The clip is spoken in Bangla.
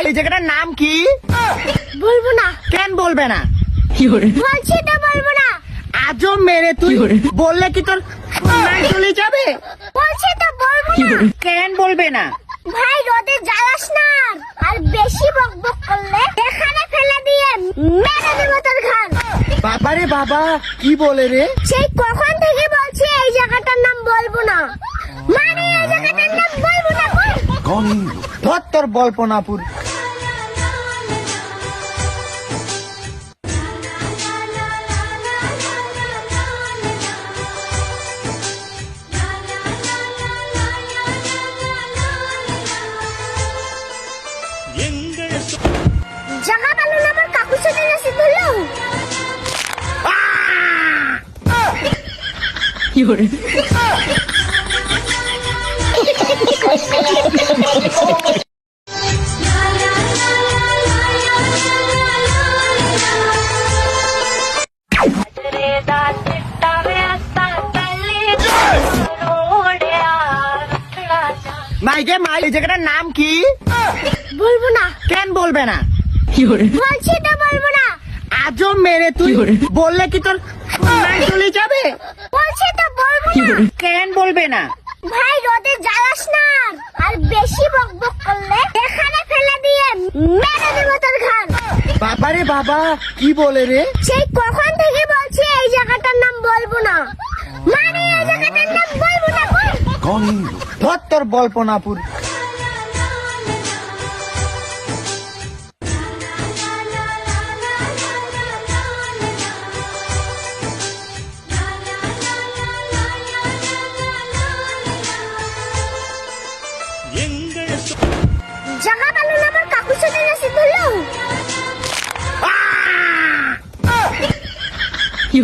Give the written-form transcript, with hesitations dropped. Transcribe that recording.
এই জায়গাটার নাম কি? বলবো না। কেন বলবে না? বলছি তো বলবো না। আজও মেরে তুই বললে কি তোর সম্মান চলে যাবে? বলছি তো বলবো না। কেন বলবে না? ভাই রোদে জ্বালাস না, আর বেশি বকবক করলে এখানে ফেলে দিয়ে মেরে দেবো তোর ঘাড়। বাবারে বাবা, কি বলে রে? সেই কখন থেকে বলছি এই জায়গাটার নাম বলবো না, মানে এই জায়গাটার নাম বলবো না। ধর তোর বল্পনাপুর। জায়গা ভালো না, আমার কাকুর সাথে রসিদ ধরলো। মাইকে মাই, এই জায়গাটার নাম কি? বলবো না। কেন বলবে না? বলছি তো বলবো না। আজও মেরে তুই বললে কি তোর সম্মান চলে যাবে? বলছি তো বলবো না। কেন বলবে না? ভাই রোদে জ্বালাস না, আর বেশি বকবক করলে এখানে ফেলে দিয়ে মেরে দেবো তোর ঘাড়। বাবারে বাবা, কি বলে রে? সেই কখন থেকে বলছি এই জায়গাটার নাম বলবো না, মানে এই জায়গাটার নাম বলবো না। ধর তোর বল্পনাপুর। জায়গা ভালো না, আমার কাকুর সাথে রসিদ ধরলো। কি